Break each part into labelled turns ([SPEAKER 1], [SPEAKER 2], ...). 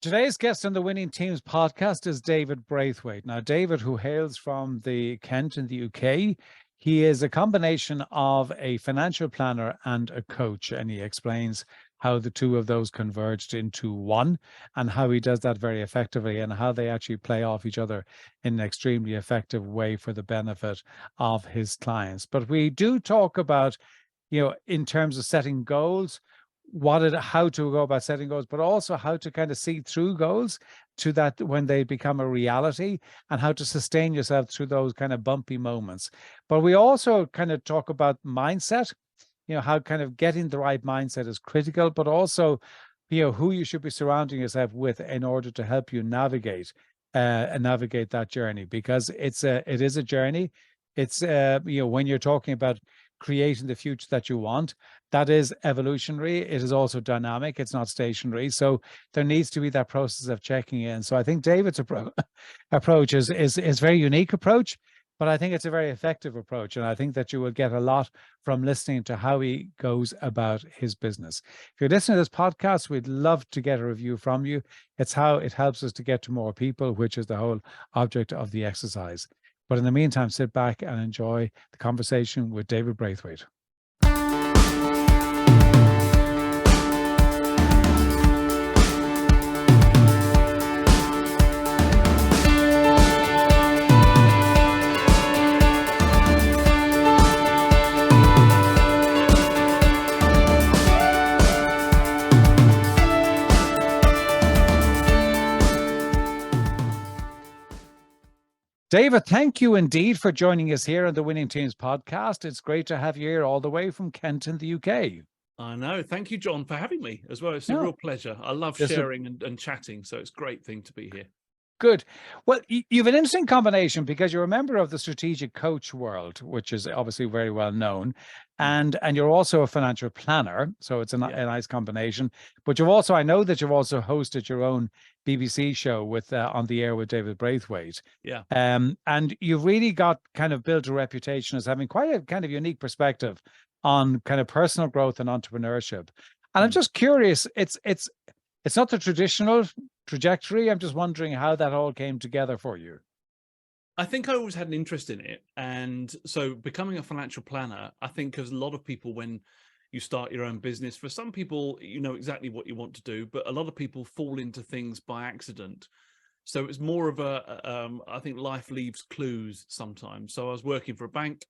[SPEAKER 1] Today's guest on the Winning Teams podcast is David Braithwaite. Now, David, who hails from the Kent in the UK, he is a combination of a financial planner and a coach, and he explains how the two of those converged into one and how he does that very effectively and how they actually play off each other in an extremely effective way for the benefit of his clients. But we do talk about, in terms of setting goals, how to go about setting goals, but also how to kind of see through goals to that when they become a reality, and how to sustain yourself through those kind of bumpy moments. But we also kind of talk about mindset, how kind of getting the right mindset is critical, but also, who you should be surrounding yourself with in order to help you navigate that journey, because it is a journey. It's when you're talking about creating the future that you want, that is evolutionary. It is also dynamic. It's not stationary. So there needs to be that process of checking in. So I think David's approach is very unique approach, but I think it's a very effective approach. And I think that you will get a lot from listening to how he goes about his business. If you're listening to this podcast, we'd love to get a review from you. It's how it helps us to get to more people, which is the whole object of the exercise. But in the meantime, sit back and enjoy the conversation with David Braithwaite. David, thank you indeed for joining us here on the Winning Teams podcast. It's great to have you here all the way from Kent in the UK.
[SPEAKER 2] I know. Thank you, John, for having me as well. It's a real pleasure. I love sharing and chatting, so it's a great thing to be here.
[SPEAKER 1] Good. Well, you've an interesting combination because you're a member of the Strategic Coach world, which is obviously very well known, and you're also a financial planner. So it's a nice combination. But I know that you've also hosted your own BBC show with On the Air with David Braithwaite.
[SPEAKER 2] Yeah.
[SPEAKER 1] And you've really got kind of built a reputation as having quite a kind of unique perspective on kind of personal growth and entrepreneurship. And I'm just curious, it's not the traditional trajectory. I'm just wondering how that all came together for you.
[SPEAKER 2] I think I always had an interest in it. And so becoming a financial planner, I think as a lot of people, when you start your own business, for some people, you know exactly what you want to do, but a lot of people fall into things by accident. So it's more of I think life leaves clues sometimes. So I was working for a bank,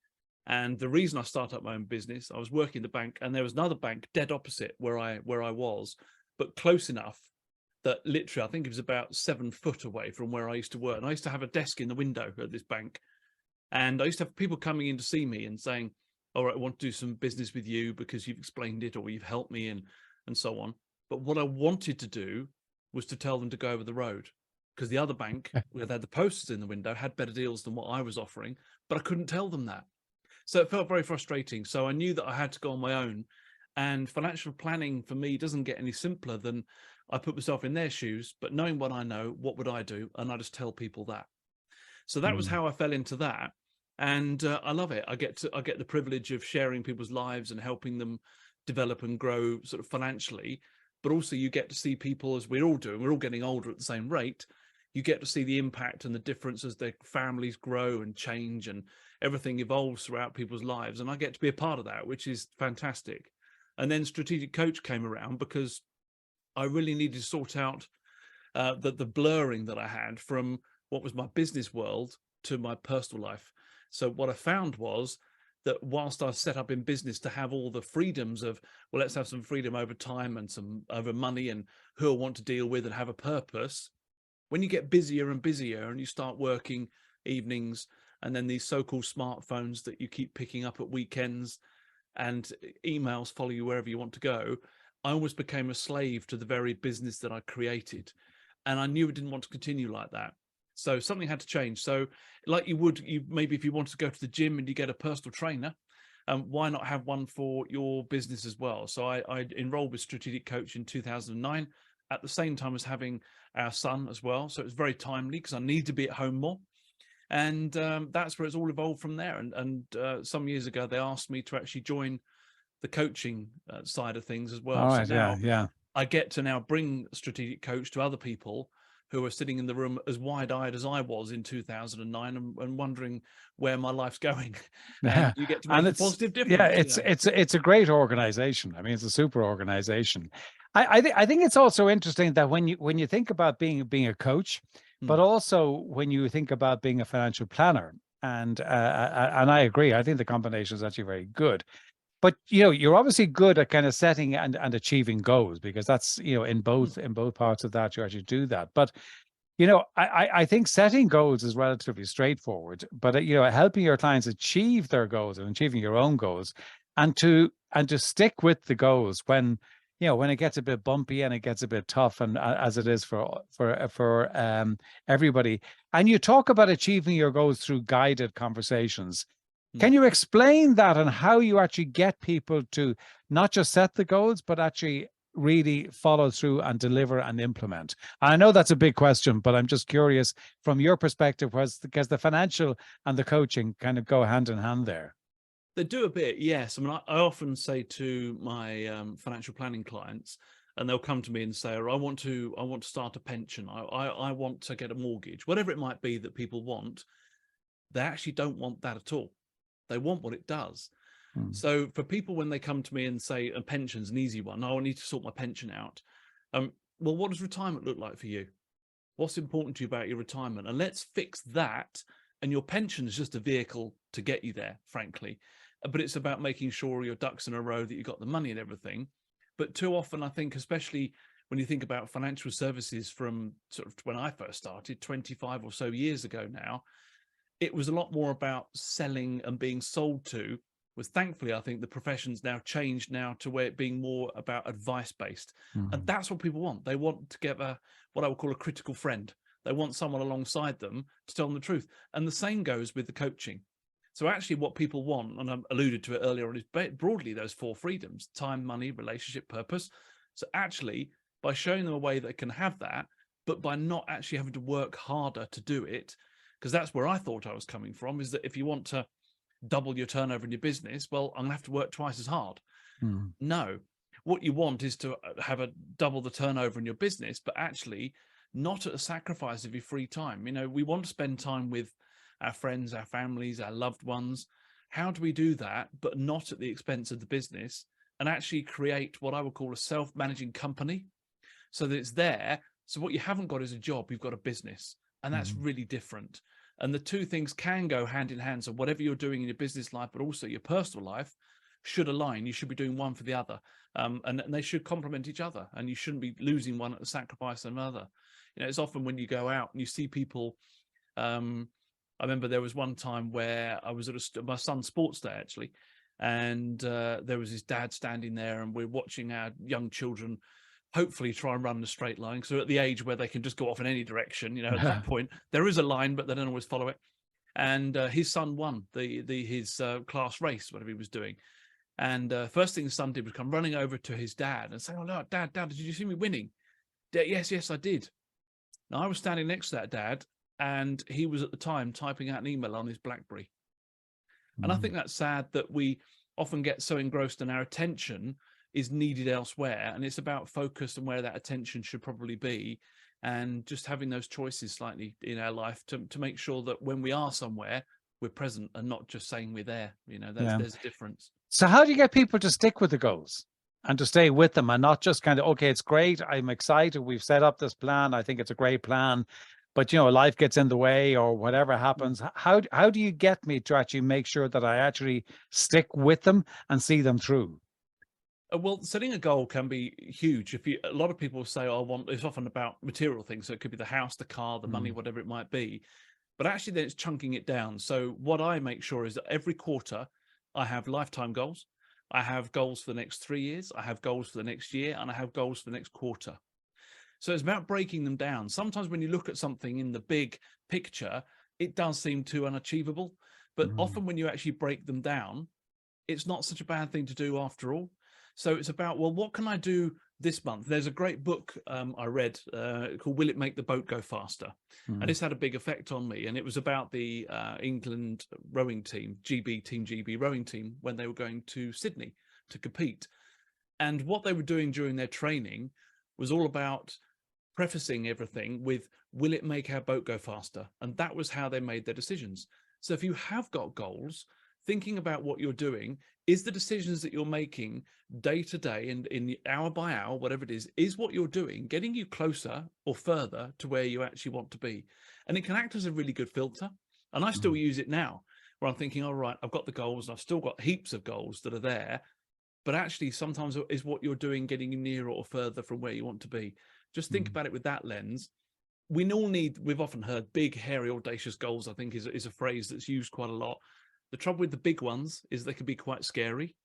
[SPEAKER 2] and the reason I started up my own business, I was working the bank, and there was another bank dead opposite where I was, but close enough that literally, I think it was about 7 foot away from where I used to work. And I used to have a desk in the window at this bank. And I used to have people coming in to see me and saying, all right, I want to do some business with you because you've explained it or you've helped me and so on. But what I wanted to do was to tell them to go over the road, because the other bank, where they had the posters in the window, had better deals than what I was offering, but I couldn't tell them that. So it felt very frustrating. So I knew that I had to go on my own. And financial planning for me doesn't get any simpler than I put myself in their shoes, but knowing what I know, what would I do? And I just tell people that. So that was how I fell into that. And I love it. I get the privilege of sharing people's lives and helping them develop and grow sort of financially. But also you get to see people, as we're all doing, we're all getting older at the same rate. You get to see the impact and the difference as their families grow and change and everything evolves throughout people's lives. And I get to be a part of that, which is fantastic. And then Strategic Coach came around because I really needed to sort out the blurring that I had from what was my business world to my personal life. So what I found was that whilst I was set up in business to have all the freedoms of, well, let's have some freedom over time and some over money and who I want to deal with and have a purpose, when you get busier and busier and you start working evenings and then these so-called smartphones that you keep picking up at weekends and emails follow you wherever you want to go, I almost became a slave to the very business that I created. And I knew I didn't want to continue like that. So something had to change. So like maybe if you want to go to the gym and you get a personal trainer, why not have one for your business as well? So I enrolled with Strategic Coach in 2009 at the same time as having our son as well. So it was very timely because I need to be at home more. And that's where it's all evolved from there. And some years ago, they asked me to actually join the coaching side of things as well.
[SPEAKER 1] All right,
[SPEAKER 2] so now,
[SPEAKER 1] yeah.
[SPEAKER 2] I get to now bring Strategic Coach to other people who are sitting in the room as wide-eyed as I was in 2009 and wondering where my life's going. And
[SPEAKER 1] Yeah.
[SPEAKER 2] you get to
[SPEAKER 1] And
[SPEAKER 2] make a
[SPEAKER 1] it's,
[SPEAKER 2] positive
[SPEAKER 1] yeah,
[SPEAKER 2] difference, you know.
[SPEAKER 1] it's a great organization. I mean, it's a super organization. I think it's also interesting that when you think about being a coach, but
[SPEAKER 2] Hmm.
[SPEAKER 1] also when you think about being a financial planner, and I agree, I think the combination is actually very good. But you're obviously good at kind of setting and achieving goals, because that's,
[SPEAKER 2] Hmm.
[SPEAKER 1] in both parts of that you actually do that. But I think setting goals is relatively straightforward, but helping your clients achieve their goals and achieving your own goals, and to stick with the goals when it gets a bit bumpy and it gets a bit tough, and as it is for everybody. And you talk about achieving your goals through guided conversations.
[SPEAKER 2] Hmm.
[SPEAKER 1] Can you explain that and how you actually get people to not just set the goals, but actually really follow through and deliver and implement? I know that's a big question, but I'm just curious from your perspective, because the financial and the coaching kind of go hand in hand there.
[SPEAKER 2] They do a bit, yes. I mean, I often say to my financial planning clients, and they'll come to me and say, "Oh, I want to start a pension. I want to get a mortgage, whatever it might be that people want." They actually don't want that at all. They want what it does.
[SPEAKER 1] Hmm.
[SPEAKER 2] So for people, when they come to me and say a pension's an easy one, oh, I need to sort my pension out. Well, what does retirement look like for you? What's important to you about your retirement? And let's fix that. And your pension is just a vehicle to get you there, frankly. But it's about making sure your ducks in a row, that you've got the money and everything. But too often, I think, especially when you think about financial services from sort of when I first started 25 or so years ago now, it was a lot more about selling and being sold to. Was thankfully, I think the profession's now changed now to where it being more about advice based. And
[SPEAKER 1] Hmm.
[SPEAKER 2] that's what people want. They want to get what I would call a critical friend. They want someone alongside them to tell them the truth. And the same goes with the coaching. So actually what people want, and I alluded to it earlier on, is broadly those four freedoms: time, money, relationship, purpose. So actually, by showing them a way they can have that, but by not actually having to work harder to do it, because that's where I thought I was coming from, is that if you want to double your turnover in your business, well, I'm gonna have to work twice as hard.
[SPEAKER 1] Hmm.
[SPEAKER 2] No, what you want is to have a double the turnover in your business, but actually not at a sacrifice of your free time. We want to spend time with our friends, our families, our loved ones. How do we do that, but not at the expense of the business, and actually create what I would call a self-managing company, so that it's there? So what you haven't got is a job, you've got a business, and that's
[SPEAKER 1] Hmm.
[SPEAKER 2] really different. And the two things can go hand in hand. So whatever you're doing in your business life, but also your personal life, should align. You should be doing one for the other, and they should complement each other. And you shouldn't be losing one at the sacrifice of another. It's often when you go out and you see people. I remember there was one time where I was at my son's sports day actually, and there was his dad standing there, and we're watching our young children hopefully try and run the straight line. So at the age where they can just go off in any direction, at that point there is a line, but they don't always follow it. And his son won his class race, whatever he was doing. And first thing his son did was come running over to his dad and say, "Oh, look, Dad, did you see me winning?" Yes, I did. Now I was standing next to that dad, and he was at the time typing out an email on his BlackBerry. And I
[SPEAKER 1] Hmm.
[SPEAKER 2] think that's sad that we often get so engrossed and our attention is needed elsewhere. And it's about focus and where that attention should probably be. And just having those choices slightly in our life to make sure that when we are somewhere, we're present and not just saying we're there.
[SPEAKER 1] Yeah.
[SPEAKER 2] There's a difference.
[SPEAKER 1] So how do you get people to stick with the goals and to stay with them, and not just kind of, okay, it's great, I'm excited, we've set up this plan, I think it's a great plan, but life gets in the way or whatever happens. How do you get me to actually make sure that I actually stick with them and see them through?
[SPEAKER 2] Well, setting a goal can be huge. A lot of people say, "Oh, I want." It's often about material things, so it could be the house, the car, the money,
[SPEAKER 1] Mm.
[SPEAKER 2] whatever it might be. But actually, then it's chunking it down. So what I make sure is that every quarter, I have lifetime goals. I have goals for the next 3 years. I have goals for the next year, and I have goals for the next quarter. So it's about breaking them down. Sometimes when you look at something in the big picture, it does seem too unachievable. But
[SPEAKER 1] Mm.
[SPEAKER 2] often when you actually break them down, it's not such a bad thing to do after all. So it's about, well, what can I do this month? There's a great book I read called Will It Make the Boat Go Faster? And
[SPEAKER 1] Mm.
[SPEAKER 2] it's had a big effect on me. And it was about the England rowing team, Team GB rowing team, when they were going to Sydney to compete. And what they were doing during their training was all about prefacing everything with, will it make our boat go faster? And that was how they made their decisions. So if you have got goals, thinking about what you're doing, is the decisions that you're making day to day and in hour by hour, whatever it is what you're doing getting you closer or further to where you actually want to be? And it can act as a really good filter. And I still use it now, where I'm thinking, all right, I've got the goals and I've still got heaps of goals that are there. But actually, sometimes is what you're doing getting you nearer or further from where you want to be. Just think about it with that lens. We've often heard big, hairy, audacious goals, I think is a phrase that's used quite a lot. The trouble with the big ones is they can be quite scary.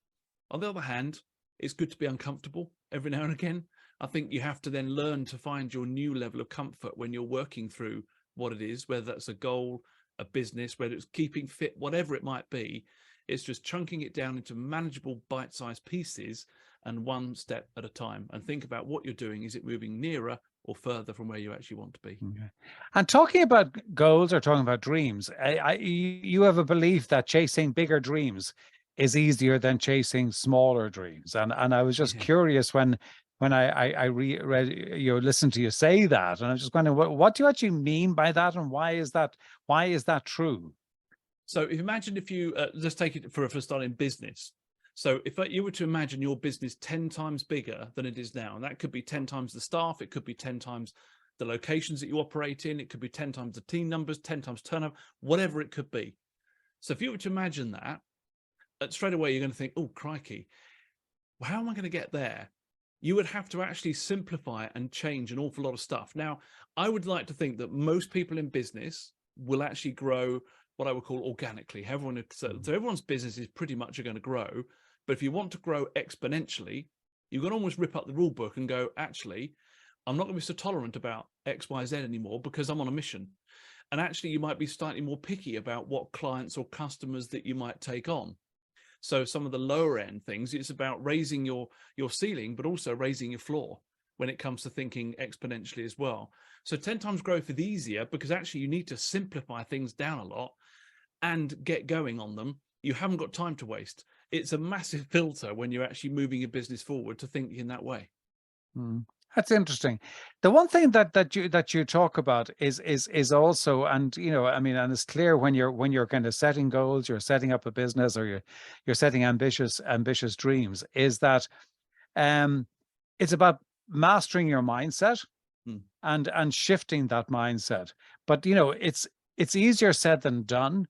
[SPEAKER 2] On the other hand, it's good to be uncomfortable every now and again. I think you have to then learn to find your new level of comfort when you're working through what it is, whether that's a goal, a business, whether it's keeping fit, whatever it might be. It's just chunking it down into manageable bite-sized pieces and one step at a time, and think about what you're doing. Is it moving nearer or further from where you actually want to be?
[SPEAKER 1] Okay. And talking about goals or talking about dreams, you have a belief that chasing bigger dreams is easier than chasing smaller dreams. And I was just
[SPEAKER 2] Yeah.
[SPEAKER 1] curious when read listened to you say that, and I was just wondering what do you actually mean by that, and why is that true?
[SPEAKER 2] So imagine if you let's take it for starting business. So if you were to imagine your business 10 times bigger than it is now, and that could be 10 times the staff, it could be 10 times the locations that you operate in, it could be 10 times the team numbers, 10 times turnover, whatever it could be. So if you were to imagine that, straight away you're going to think, oh, crikey, well, how am I going to get there? You would have to actually simplify and change an awful lot of stuff. Now, I would like to think that most people in business will actually grow what I would call organically. So everyone's business is pretty much going to grow. But if you want to grow exponentially, you've got to almost rip up the rule book and go, actually, I'm not going to be so tolerant about X, Y, Z anymore because I'm on a mission. And actually, you might be slightly more picky about what clients or customers that you might take on. So some of the lower end things, it's about raising your ceiling, but also raising your floor when it comes to thinking exponentially as well. So 10 times growth is easier because actually you need to simplify things down a lot and get going on them. You haven't got time to waste. It's a massive filter when you're actually moving your business forward to think in that way.
[SPEAKER 1] That's interesting. The one thing that you talk about is also, and I mean, and it's clear when you're kind of setting goals, you're setting up a business, or you're setting ambitious dreams, is that it's about mastering your mindset and shifting that mindset. But it's easier said than done.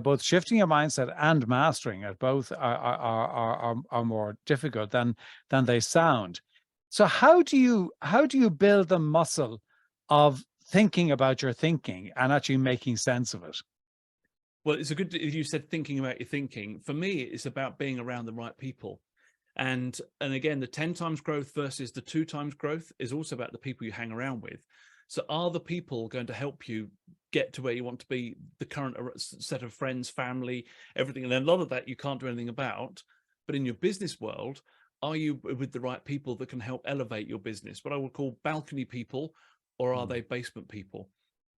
[SPEAKER 1] Both shifting your mindset and mastering it both are more difficult than they sound. So how do you build the muscle of thinking about your thinking and actually making sense of it?
[SPEAKER 2] Well, it's you said thinking about your thinking. For me, it's about being around the right people. And again, the 10 times growth versus the 2 times growth is also about the people you hang around with. So are the people going to help you get to where you want to be, the current set of friends, family, everything? And a lot of that you can't do anything about. But in your business world, are you with the right people that can help elevate your business? What I would call balcony people, or are they basement people?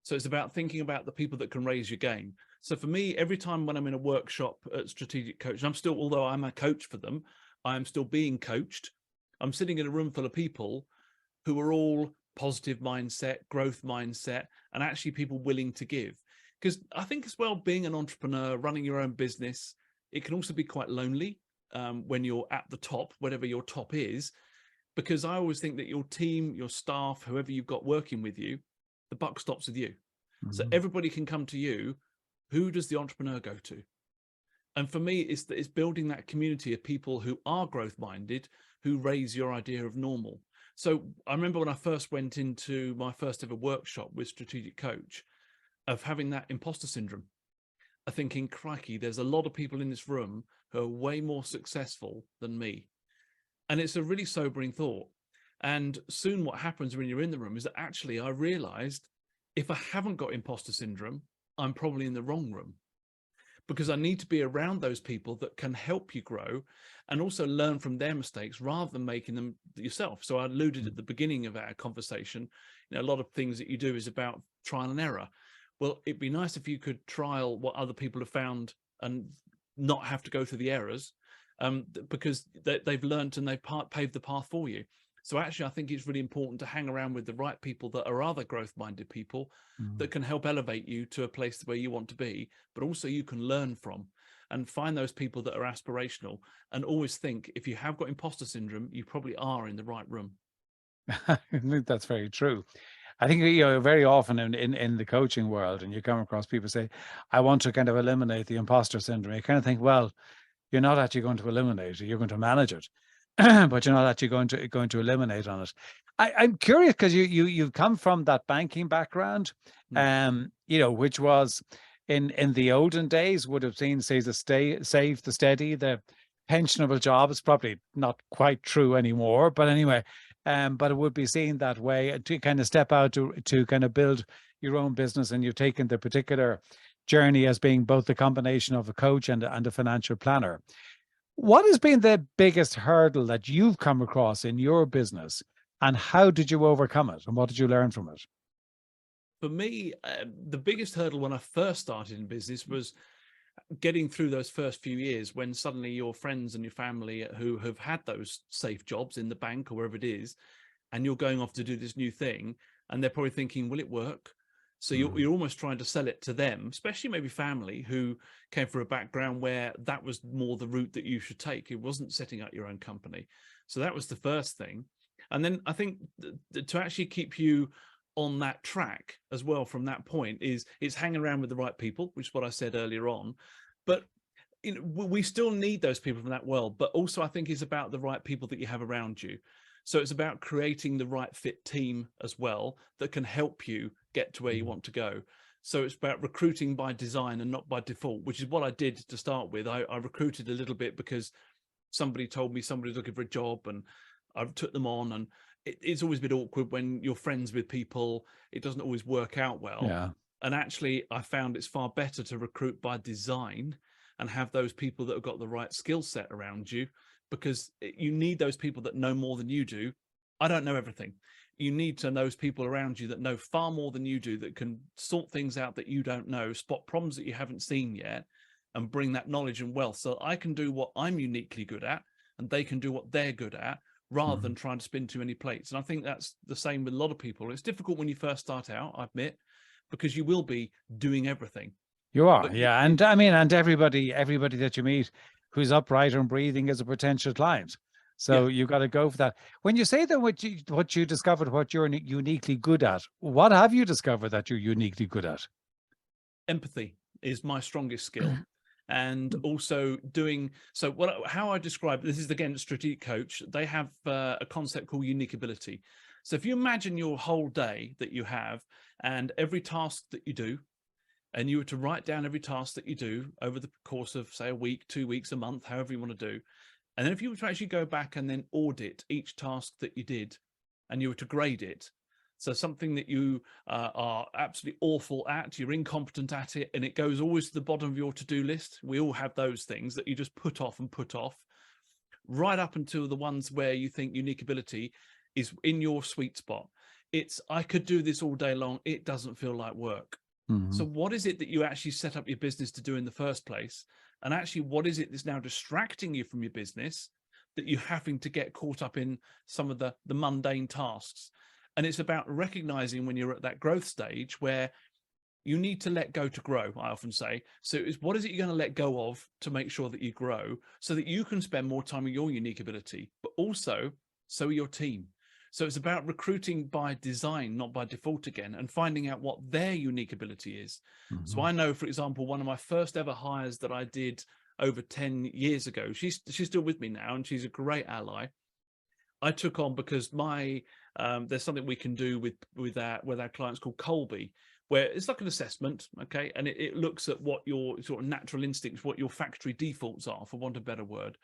[SPEAKER 2] So it's about thinking about the people that can raise your game. So for me, every time when I'm in a workshop at Strategic Coach, and I'm still, although I'm a coach for them, I'm still being coached. I'm sitting in a room full of people who are all positive mindset, growth mindset, and actually people willing to give. Because I think as well, being an entrepreneur, running your own business, it can also be quite lonely when you're at the top, whatever your top is, because I always think that your team, your staff, whoever you've got working with you, the buck stops with you. So everybody can come to you. Who does the entrepreneur go to? And for me, it's building that community of people who are growth minded, who raise your idea of normal. So I remember when I first went into my first ever workshop with Strategic Coach, of having that imposter syndrome, of thinking, crikey, there's a lot of people in this room who are way more successful than me. And it's a really sobering thought. And soon what happens when you're in the room is that actually I realized if I haven't got imposter syndrome, I'm probably in the wrong room, because I need to be around those people that can help you grow and also learn from their mistakes rather than making them yourself. So I alluded at the beginning of our conversation, a lot of things that you do is about trial and error. Well, it'd be nice if you could trial what other people have found and not have to go through the errors, because they've learned and they've paved the path for you. So actually, I think it's really important to hang around with the right people that are other growth-minded people that can help elevate you to a place where you want to be, but also you can learn from, and find those people that are aspirational. And always think, if you have got imposter syndrome, you probably are in the right room.
[SPEAKER 1] I think that's very true. I think, you know, very often in the coaching world, and you come across people say, I want to kind of eliminate the imposter syndrome. You kind of think, well, you're not actually going to eliminate it, you're going to manage it. But you're not actually going to eliminate on it. I'm curious because you've come from that banking background, you know, which was in the olden days would have seen, say, the save the steady, the pensionable job. It's probably not quite true anymore, but anyway, but it would be seen that way to kind of step out to kind of build your own business, and you've taken the particular journey as being both the combination of a coach and a financial planner. What has been the biggest hurdle that you've come across in your business, and how did you overcome it, and what did you learn from it?
[SPEAKER 2] For me, the biggest hurdle when I first started in business was getting through those first few years, when suddenly your friends and your family who have had those safe jobs in the bank or wherever it is, and you're going off to do this new thing, and they're probably thinking, will it work? So you're almost trying to sell it to them, especially maybe family who came from a background where that was more the route that you should take. It wasn't setting up your own company. So that was the first thing. And then I think to actually keep you on that track as well from that point is it's hanging around with the right people, which is what I said earlier on. But you know, we still need those people from that world, but also I think it's about the right people that you have around you. So it's about creating the right fit team as well that can help you get to where you want to go. So it's about recruiting by design and not by default, which is what I did to start with. I recruited a little bit because somebody told me somebody's looking for a job, and I took them on. And it's always a bit awkward when you're friends with people. It doesn't always work out well.
[SPEAKER 1] Yeah.
[SPEAKER 2] And actually, I found it's far better to recruit by design and have those people that have got the right skill set around you, because you need those people that know more than you do. I don't know everything. You need to know those people around you that know far more than you do, that can sort things out that you don't know, spot problems that you haven't seen yet, and bring that knowledge and wealth. So I can do what I'm uniquely good at, and they can do what they're good at, rather than trying to spin too many plates. And I think that's the same with a lot of people. It's difficult when you first start out, I admit, because you will be doing everything.
[SPEAKER 1] You are,
[SPEAKER 2] But
[SPEAKER 1] yeah. And I mean, and everybody that you meet who's upright and breathing is a potential client. So
[SPEAKER 2] yeah,
[SPEAKER 1] you got to go for that. When you say that what you discovered, what you're uniquely good at, what have you discovered that you're uniquely good at?
[SPEAKER 2] empathy is my strongest skill. And also doing so, how I describe this is, again, Strategic Coach. They have a concept called unique ability. So if you imagine your whole day that you have, and every task that you do, and you were to write down every task that you do over the course of, say, a week, 2 weeks, a month, however you want to do, and then if you were to actually go back and then audit each task that you did, and you were to grade it, so something that you are absolutely awful at, you're incompetent at it, and it goes always to the bottom of your to-do list. We all have those things that you just put off and put off, right up until the ones where you think unique ability is in your sweet spot. It's, I could do this all day long. It doesn't feel like work. So what is it that you actually set up your business to do in the first place? And actually, what is it that's now distracting you from your business, that you're having to get caught up in some of the mundane tasks? And it's about recognizing when you're at that growth stage where you need to let go to grow, I often say. So it's, what is it you're going to let go of to make sure that you grow, so that you can spend more time with your unique ability, but also so your team. So it's about recruiting by design, not by default again, and finding out what their unique ability is. So I know, for example, one of my first ever hires that I did over 10 years ago, she's still with me now, and she's a great ally. I took on because my there's something we can do with our clients called Colby, where it's like an assessment, okay, and it looks at what your sort of natural instincts, what your factory defaults are, for want of a better word.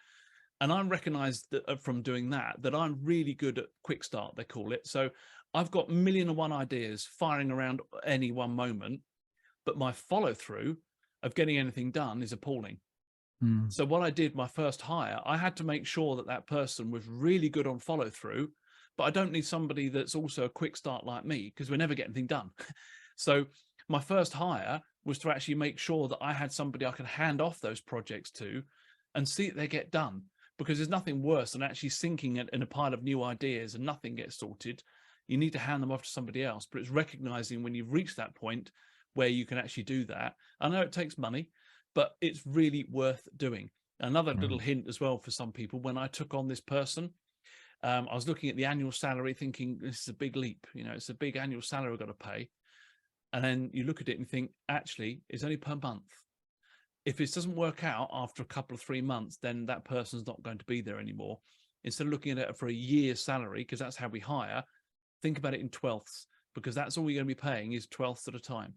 [SPEAKER 2] And I recognized that from doing that I'm really good at quick start, they call it. So I've got 1,000,001 ideas firing around any one moment, but my follow through of getting anything done is appalling. So what I did, my first hire, I had to make sure that that person was really good on follow through, but I don't need somebody that's also a quick start like me, because we never get anything done. So my first hire was to actually make sure that I had somebody I could hand off those projects to, and see that they get done, because there's nothing worse than actually sinking in a pile of new ideas and nothing gets sorted. You need to hand them off to somebody else, but it's recognizing when you've reached that point where you can actually do that. I know it takes money, but it's really worth doing. Another little hint as well for some people, when I took on this person, I was looking at the annual salary thinking, this is a big leap, it's a big annual salary I've got to pay. And then you look at it and think, actually, it's only per month. If it doesn't work out after a couple of 3 months, then that person's not going to be there anymore. Instead of looking at it for a year's salary, because that's how we hire, think about it in 12ths, because that's all you're going to be paying is 12ths at a time.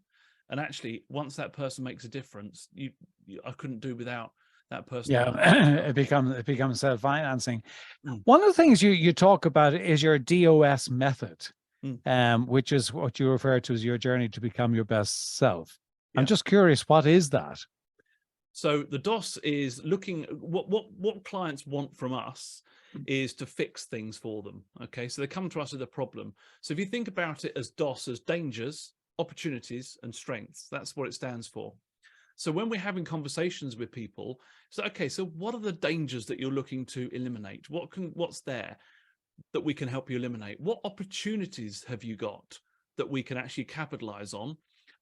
[SPEAKER 2] And actually, once that person makes a difference, I couldn't do without that person.
[SPEAKER 1] Yeah, it becomes self-financing. One of the things you talk about is your DOS method, which is what you refer to as your journey to become your best self. I'm just curious, what is that?
[SPEAKER 2] So the DOS is looking what clients want from us is to fix things for them. Okay, so they come to us with a problem. So if you think about it as DOS, as dangers, opportunities, and strengths, that's what it stands for. So when we're having conversations with people, so okay, so what are the dangers that you're looking to eliminate? What's there that we can help you eliminate? What opportunities have you got that we can actually capitalize on?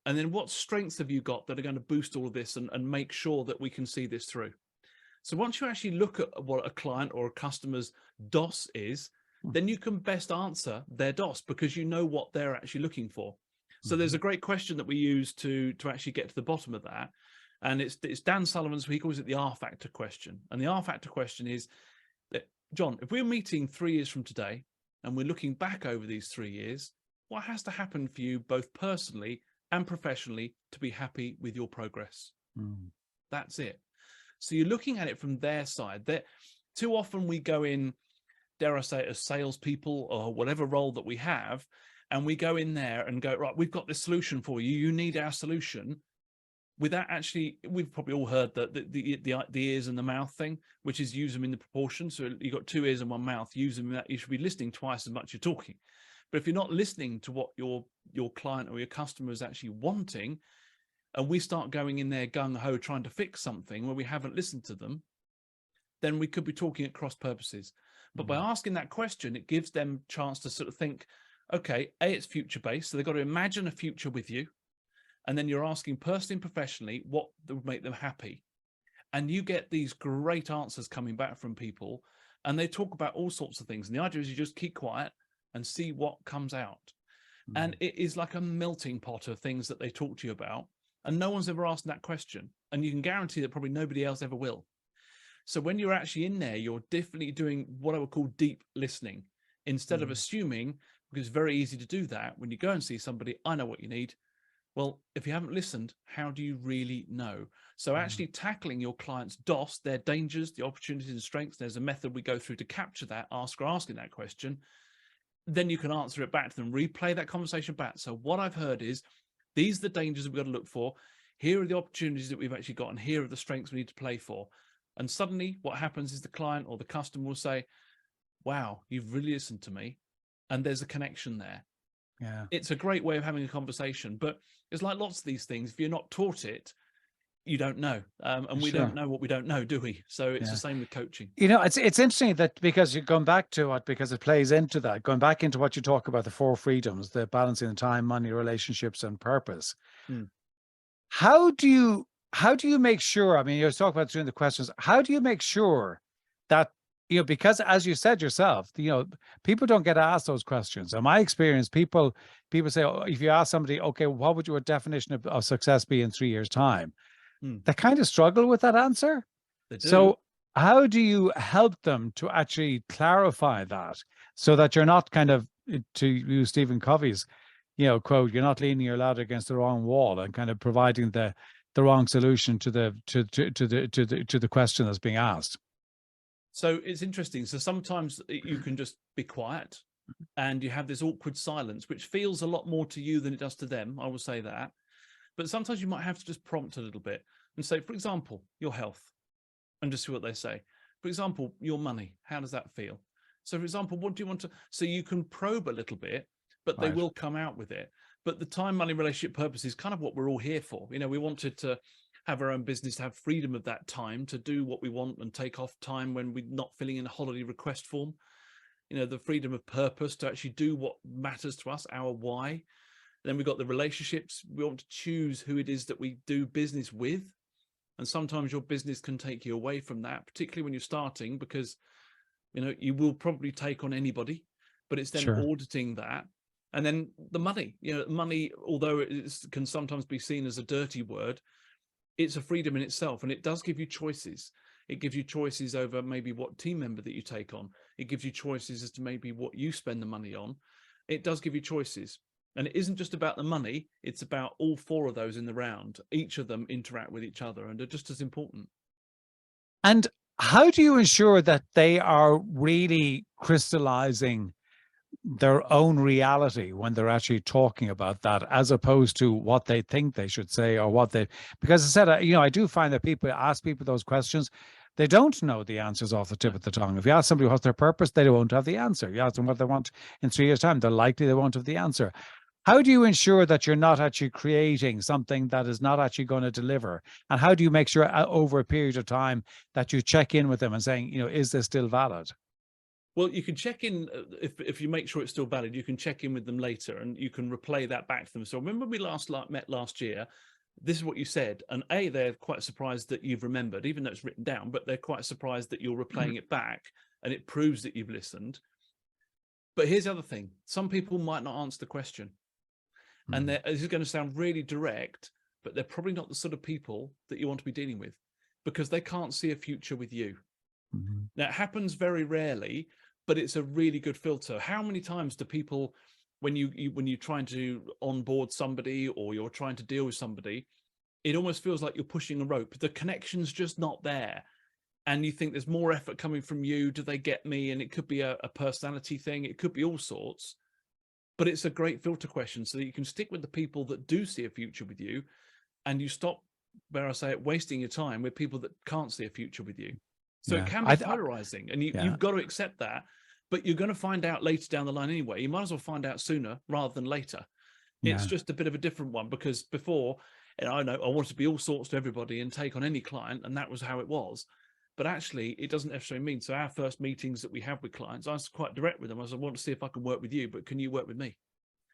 [SPEAKER 2] And then what strengths have you got that are going to boost all of this and make sure that we can see this through? So once you actually look at what a client or a customer's DOS is, then you can best answer their DOS because you know what they're actually looking for. So there's a great question that we use to actually get to the bottom of that. And it's Dan Sullivan's, he calls it the R factor question. And the R factor question is that, John, if we're meeting 3 years from today and we're looking back over these 3 years, what has to happen for you both personally and professionally to be happy with your progress? That's it. So you're looking at it from their side. That too often we go in, dare I say, as salespeople or whatever role that we have, and we go in there and go, right, we've got this solution for you. You need our solution. Without actually, we've probably all heard the ears and the mouth thing, which is use them in the proportion. So you've got 2 ears and 1 mouth. Use them. You should be listening twice as much as you're talking. But if you're not listening to what your client or your customer is actually wanting, and we start going in there gung-ho trying to fix something where we haven't listened to them, then we could be talking at cross purposes. But by asking that question, it gives them a chance to sort of think, okay, A, it's future-based, so they've got to imagine a future with you. And then you're asking personally and professionally what would make them happy. And you get these great answers coming back from people, and they talk about all sorts of things. And the idea is you just keep quiet and see what comes out. And it is like a melting pot of things that they talk to you about. And no one's ever asked that question. And you can guarantee that probably nobody else ever will. So when you're actually in there, you're definitely doing what I would call deep listening instead of assuming, because it's very easy to do that. When you go and see somebody, I know what you need. Well, if you haven't listened, how do you really know? So actually tackling your client's DOS, their dangers, the opportunities and strengths, there's a method we go through to capture that, asking that question. Then you can answer it back to them, replay that conversation back. So what I've heard is, these are the dangers that we've got to look for. Here are the opportunities that we've actually got, and here are the strengths we need to play for. And suddenly what happens is the client or the customer will say, wow, you've really listened to me. And there's a connection there.
[SPEAKER 1] Yeah.
[SPEAKER 2] It's a great way of having a conversation, but it's like lots of these things. If you're not taught it, you don't know. And we don't know what we don't know, do we? So it's the same with coaching.
[SPEAKER 1] It's interesting that, because you're going back to it, because it plays into that, going back into what you talk about, the 4 freedoms, the balancing the time, money, relationships, and purpose. How do you make sure, I mean, you're talking about doing the questions, how do you make sure that, because as you said yourself, people don't get asked those questions. In my experience, people say, oh, if you ask somebody, okay, what would your definition of success be in 3 years' time? They kind of struggle with that answer.
[SPEAKER 2] They do.
[SPEAKER 1] So how do you help them to actually clarify that, so that you're not kind of, to use Stephen Covey's, quote, you're not leaning your ladder against the wrong wall and kind of providing the wrong solution to the question that's being asked?
[SPEAKER 2] So it's interesting. So sometimes you can just be quiet and you have this awkward silence, which feels a lot more to you than it does to them. I will say that. But sometimes you might have to just prompt a little bit and say, for example, your health, and just see what they say. For example, your money, how does that feel? So for example, what do you want to, so you can probe a little bit, but they will come out with it. But the time, money, relationship, purpose is kind of what we're all here for. We wanted to have our own business, to have freedom of that time to do what we want and take off time when we're not filling in a holiday request form. You know, the freedom of purpose to actually do what matters to us, our why. Then we've got the relationships. We want to choose who it is that we do business with. And sometimes your business can take you away from that, particularly when you're starting, because, you know, you will probably take on anybody, but it's then
[SPEAKER 1] Sure.
[SPEAKER 2] auditing that. And then the money, you know, money, although it can sometimes be seen as a dirty word, it's a freedom in itself. And it does give you choices. It gives you choices over maybe what team member that you take on. It gives you choices as to maybe what you spend the money on. It does give you choices. And it isn't just about the money. It's about all four of those in the round. Each of them interact with each other and are just as important.
[SPEAKER 1] And how do you ensure that they are really crystallizing their own reality when they're actually talking about that, as opposed to what they think they should say, or what they, because I said, you know, I do find that people ask people those questions, they don't know the answers off the tip of the tongue. If you ask somebody what's their purpose, they won't have the answer. You ask them what they want in 3 years' time, they're likely they won't have the answer. How do you ensure that you're not actually creating something that is not actually going to deliver? And how do you make sure over a period of time that you check in with them and saying, you know, is this still valid?
[SPEAKER 2] Well, you can check in, if you make sure it's still valid, you can check in with them later and you can replay that back to them. So remember we met last year, this is what you said. And A, they're quite surprised that you've remembered, even though it's written down, but they're quite surprised that you're replaying it back and it proves that you've listened. But here's the other thing. Some people might not answer the question. And this is going to sound really direct, but they're probably not the sort of people that you want to be dealing with, because they can't see a future with you.
[SPEAKER 1] Mm-hmm.
[SPEAKER 2] Now, it happens very rarely, but it's a really good filter. How many times do people, when you're trying to onboard somebody or you're trying to deal with somebody, it almost feels like you're pushing a rope. The connection's just not there. And you think there's more effort coming from you. Do they get me? And it could be a personality thing. It could be all sorts. But it's a great filter question so that you can stick with the people that do see a future with you, and you stop, where I say it, wasting your time with people that can't see a future with you. So it can be polarizing, and you've got to accept that, but you're going to find out later down the line anyway. You might as well find out sooner rather than later. It's just a bit of a different one, because before, and I know I wanted to be all sorts to everybody and take on any client, and that was how it was. But actually, it doesn't necessarily mean. So our first meetings that we have with clients, I was quite direct with them. I said, I want to see if I can work with you, but can you work with me?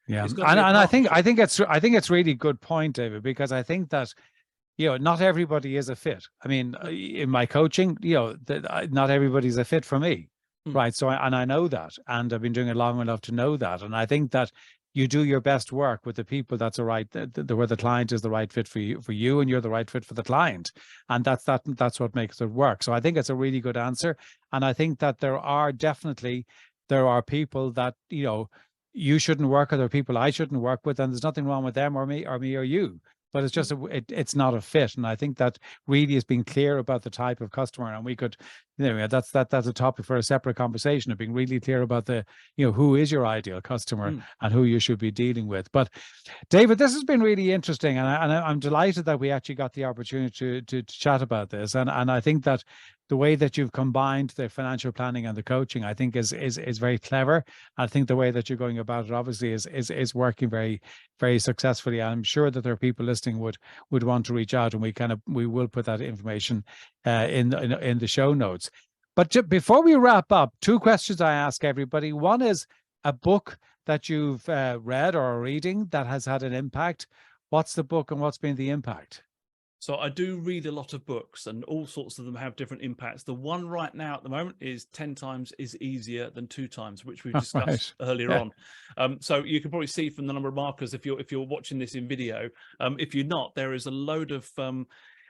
[SPEAKER 1] Yeah,
[SPEAKER 2] It's got to
[SPEAKER 1] and
[SPEAKER 2] be a
[SPEAKER 1] I think
[SPEAKER 2] partnership.
[SPEAKER 1] I think it's really good point, David, because I think that, you know, not everybody is a fit. I mean,
[SPEAKER 2] No.
[SPEAKER 1] in my coaching, you know, not everybody's a fit for me,
[SPEAKER 2] Mm,
[SPEAKER 1] right? So, and I know that, and I've been doing it long enough to know that, and I think that you do your best work with the people that's a right, where the client is the right fit for you, and you're the right fit for the client, and that's what makes it work. So I think it's a really good answer, and I think that there are people that, you know, you shouldn't work with, or people I shouldn't work with, and there's nothing wrong with them or me or you, but it's just
[SPEAKER 2] mm,
[SPEAKER 1] it's not a fit. And I think that really is being clear about the type of customer. And we could, you know, that's a topic for a separate conversation, of being really clear about the, you know, who is your ideal customer
[SPEAKER 2] mm.
[SPEAKER 1] and who you should be dealing with. But David, this has been really interesting, and I'm delighted that we actually got the opportunity to chat about this. And I think that the way that you've combined the financial planning and the coaching, I think is very clever. I think the way that you're going about it obviously is working very, very successfully. I'm sure that there are people listening would want to reach out, and we will put that information in the show notes. But before we wrap up, two questions I ask everybody. One is a book that you've read or are reading that has had an impact. What's the book and what's been the impact?
[SPEAKER 2] So I do read a lot of books, and all sorts of them have different impacts. The one right now at the moment is 10 times is easier than 2 times, which we've discussed
[SPEAKER 1] Right.
[SPEAKER 2] earlier
[SPEAKER 1] Yeah.
[SPEAKER 2] on. So you can probably see from the number of markers, if you're watching this in video. If you're not, there is a load of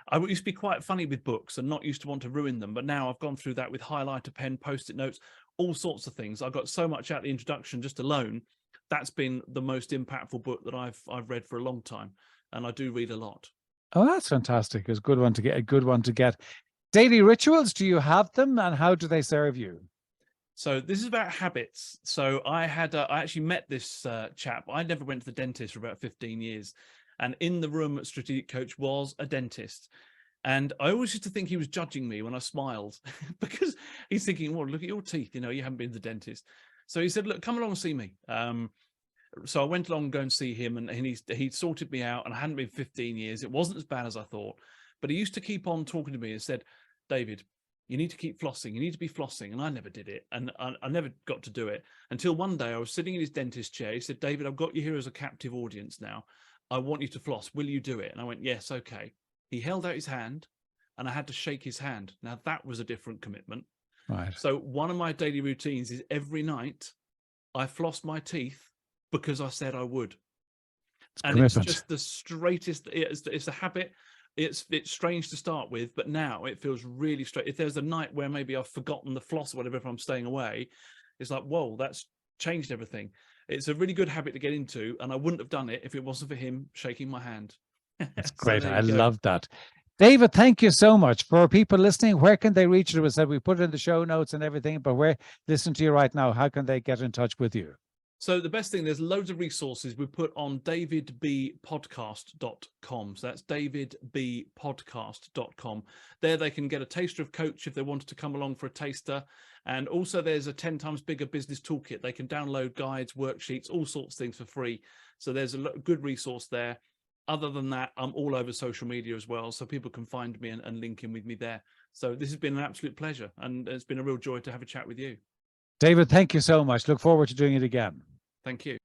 [SPEAKER 2] I used to be quite funny with books and not used to want to ruin them, but now I've gone through that with highlighter pen, post-it notes, all sorts of things. I got so much out of the introduction just alone. That's been the most impactful book that I've read for a long time, and I do read a lot.
[SPEAKER 1] Oh, that's fantastic. It's a good one to get. A good one to get. Daily rituals, do you have them, and how do they serve you?
[SPEAKER 2] So this is about habits. So I actually met this chap. I never went to the dentist for about 15 years. And in the room at Strategic Coach was a dentist. And I always used to think he was judging me when I smiled because he's thinking, well, look at your teeth. You know, you haven't been to the dentist. So he said, look, come along and see me. So I went along and go and see him, and he sorted me out, and I hadn't been 15 years. It wasn't as bad as I thought. But he used to keep on talking to me and said, David, you need to keep flossing. You need to be flossing. And I never did it. And I never got to do it until one day I was sitting in his dentist chair. He said, David, I've got you here as a captive audience now. I want you to floss. Will you do it? And I went, yes, okay. He held out his hand and I had to shake his hand. Now that was a different commitment.
[SPEAKER 1] Right.
[SPEAKER 2] So one of my daily routines is every night I floss my teeth because I said I would. And
[SPEAKER 1] commitment.
[SPEAKER 2] It's just the straightest, it's a habit. It's strange to start with, but now it feels really straight. If there's a night where maybe I've forgotten the floss or whatever, if I'm staying away, it's like, whoa, that's changed everything. It's a really good habit to get into, and I wouldn't have done it if it wasn't for him shaking my hand.
[SPEAKER 1] That's
[SPEAKER 2] So
[SPEAKER 1] great.
[SPEAKER 2] there
[SPEAKER 1] I
[SPEAKER 2] you go.
[SPEAKER 1] love that. David, thank you so much. For people listening, where can they reach you? We said we put it in the show notes and everything, but where listen to you right now, how can they get in touch with you?
[SPEAKER 2] So the best thing, there's loads of resources we put on davidbpodcast.com. So that's davidbpodcast.com. There they can get a taster of coach if they wanted to come along for a taster. And also there's a 10 times bigger business toolkit. They can download guides, worksheets, all sorts of things for free. So there's a good resource there. Other than that, I'm all over social media as well. So people can find me and link in with me there. So this has been an absolute pleasure. And it's been a real joy to have a chat with you.
[SPEAKER 1] David, thank you so much. Look forward to doing it again.
[SPEAKER 2] Thank you.